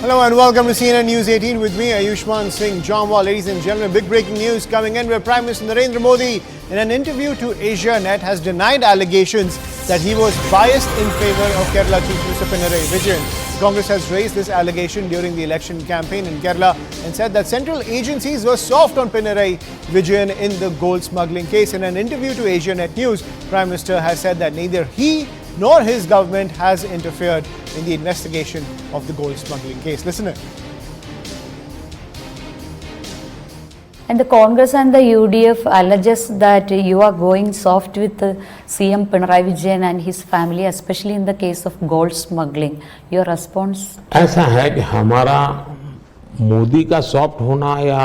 Hello and welcome to CNN News 18 with me, Ayushman Singh Jamwal. Ladies and gentlemen, big breaking news coming in where Prime Minister Narendra Modi, in an interview to Asianet, has denied allegations that he was biased in favor of Kerala Chief Minister Pinarayi Vijayan. Congress has raised this allegation during the election campaign in Kerala and said that central agencies were soft on Pinarayi Vijayan in the gold smuggling case. In an interview to Asianet News, Prime Minister has said that neither he nor his government has interfered in the investigation of the gold smuggling case. Listen in. And the Congress and the UDF alleges that you are going soft with CM Pinarayi Vijayan and his family, especially in the case of gold smuggling. Your response? ऐसा है कि हमारा मोदी का soft होना या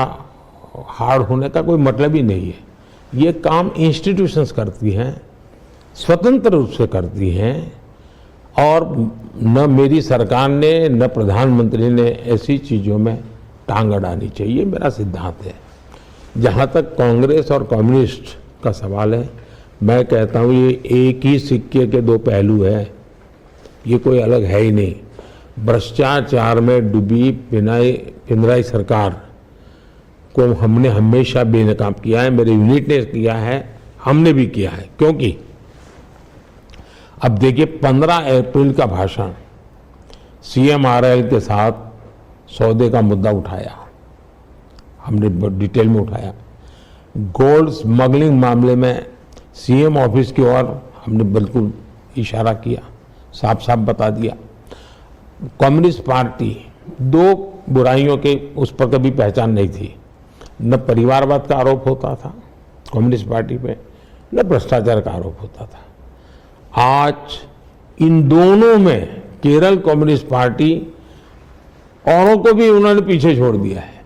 hard होने का कोई मतलब ही नहीं है। ये काम इंस्टीट्यूशंस करती हैं, स्वतंत्र रूप से करती हैं और न मेरी सरकार ने न प्रधानमंत्री ने ऐसी चीज़ों में टांग अड़ानी चाहिए, मेरा सिद्धांत है। जहाँ तक कांग्रेस और कम्युनिस्ट का सवाल है, मैं कहता हूँ ये एक ही सिक्के के दो पहलू है, ये कोई अलग है ही नहीं। भ्रष्टाचार में डूबी पिनराई सरकार को हमने हमेशा बेनकाब किया है, मेरे यूनिट ने किया है, हमने भी किया है। क्योंकि अब देखिए 15 अप्रैल का भाषण CMRL के साथ सौदे का मुद्दा उठाया, हमने डिटेल में उठाया। गोल्ड स्मगलिंग मामले में CM ऑफिस की ओर हमने बिल्कुल इशारा किया, साफ साफ बता दिया। कम्युनिस्ट पार्टी दो बुराइयों के उस पर कभी पहचान नहीं थी, न परिवारवाद का आरोप होता था कम्युनिस्ट पार्टी पे, न भ्रष्टाचार का आरोप होता था। आज इन दोनों में केरल कम्युनिस्ट पार्टी औरों को भी उन्होंने पीछे छोड़ दिया है।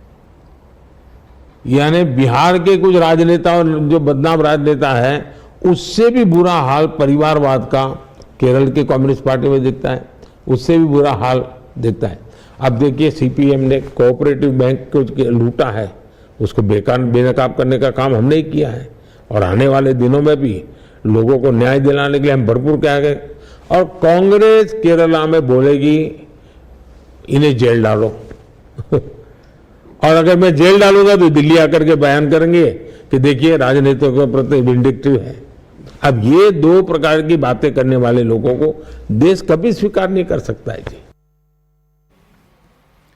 यानी बिहार के कुछ राजनेता और जो बदनाम राजनेता है, उससे भी बुरा हाल परिवारवाद का केरल के कम्युनिस्ट पार्टी में दिखता है, उससे भी बुरा हाल दिखता है। अब देखिए CPM ने कोऑपरेटिव बैंक को लूटा है, उसको बेनकाब करने का काम हमने ही किया है और आने वाले दिनों में भी लोगों को न्याय दिलाने के लिए हम भरपूर क्या करें। और कांग्रेस केरला में बोलेगी इन्हें जेल डालो और अगर मैं जेल डालूंगा तो दिल्ली आकर के बयान करेंगे कि देखिए राजनीतियों के प्रति विंडिक्टिव है। अब ये दो प्रकार की बातें करने वाले लोगों को देश कभी स्वीकार नहीं कर सकता है जी।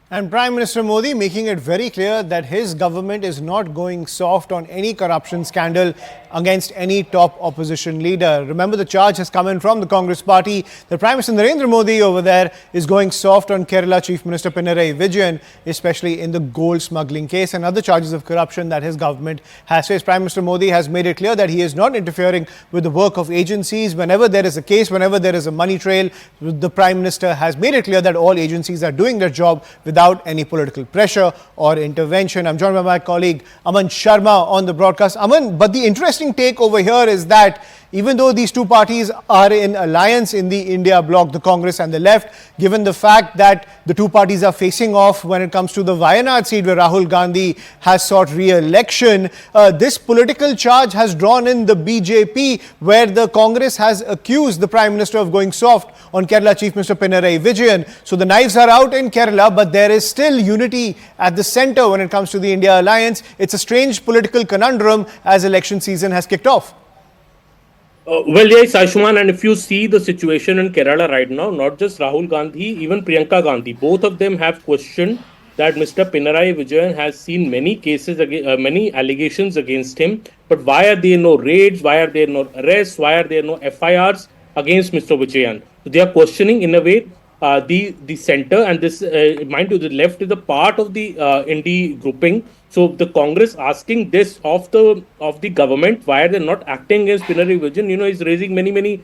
And Prime Minister Modi making it very clear that his government is not going soft on any corruption scandal against any top opposition leader. Remember, the charge has come in from the Congress party that Prime Minister Narendra Modi over there is going soft on Kerala Chief Minister Pinarayi Vijayan, especially in the gold smuggling case and other charges of corruption that his government has faced. Prime Minister Modi has made it clear that he is not interfering with the work of agencies. Whenever there is a case, whenever there is a money trail, the Prime Minister has made it clear that all agencies are doing their job without any political pressure or intervention. I'm joined by my colleague Aman Sharma on the broadcast. Aman, but the interesting take over here is that even though these two parties are in alliance in the India bloc, the Congress and the left, given the fact that the two parties are facing off when it comes to the Wayanad seat where Rahul Gandhi has sought re-election, this political charge has drawn in the BJP, where the Congress has accused the Prime Minister of going soft on Kerala Chief Minister Pinarayi Vijayan. So the knives are out in Kerala, but there is still unity at the centre when it comes to the India alliance. It's a strange political conundrum as election season has kicked off. Well, yes, Ayushman, and if you see the situation in Kerala right now, not just Rahul Gandhi, even Priyanka Gandhi, both of them have questioned that Mr. Pinarayi Vijayan has seen many cases, many allegations against him. But why are there no raids? Why are there no arrests? Why are there no FIRs against Mr. Vijayan? So they are questioning in a way the center, and this mind you, the left is a part of the ND grouping. So the Congress asking this of the government, why are they not acting against Pinarayi Vijayan? You know, is raising many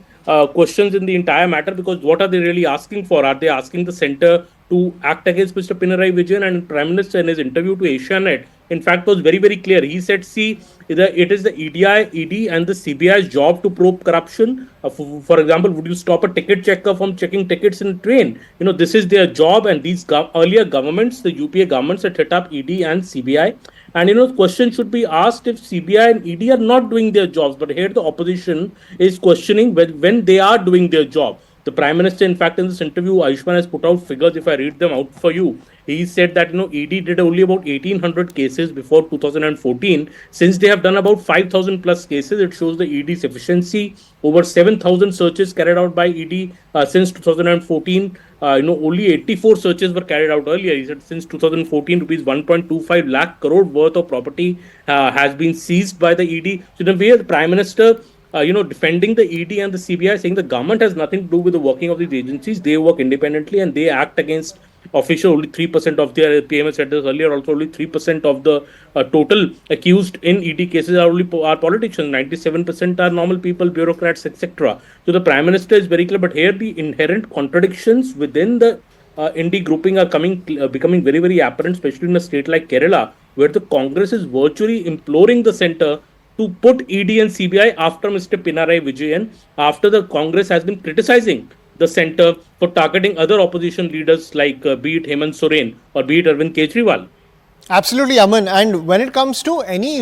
questions in the entire matter, because what are they really asking for? Are they asking the center to act against Mr. Pinarayi Vijayan? And Prime Minister in his interview to Asianet, in fact, was very clear. He said, see, it is the ED and the CBI's job to probe corruption. For example, would you stop a ticket checker from checking tickets in a train? You know, this is their job, and these earlier governments, the UPA governments, had set up ED and CBI. And, you know, the question should be asked if CBI and ED are not doing their jobs. But here the opposition is questioning when they are doing their job. The Prime Minister, in fact, in this interview, Ayushman has put out figures. If I read them out for you, he said that ED did only about 1,800 cases before 2014. Since they have done about 5,000 plus cases, it shows the ED's efficiency. Over 7,000 searches carried out by ED since 2014. Only 84 searches were carried out earlier. He said since 2014, rupees 1.25 lakh crore worth of property has been seized by the ED. So in a way, the Prime Minister, defending the ED and the CBI, saying the government has nothing to do with the working of these agencies. They work independently and they act against official. Only 3% of their, PMS said this earlier, also only 3% of the total accused in ED cases are politicians. 97% are normal people, bureaucrats, etc. So the Prime Minister is very clear, but here the inherent contradictions within the ND grouping are becoming very, very apparent, especially in a state like Kerala, where the Congress is virtually imploring the centre to put ED and CBI after Mr. Pinarayi Vijayan, after the Congress has been criticizing the centre for targeting other opposition leaders like be it Hemant Soren or be it Arvind Kejriwal. Absolutely, Aman. And when it comes to any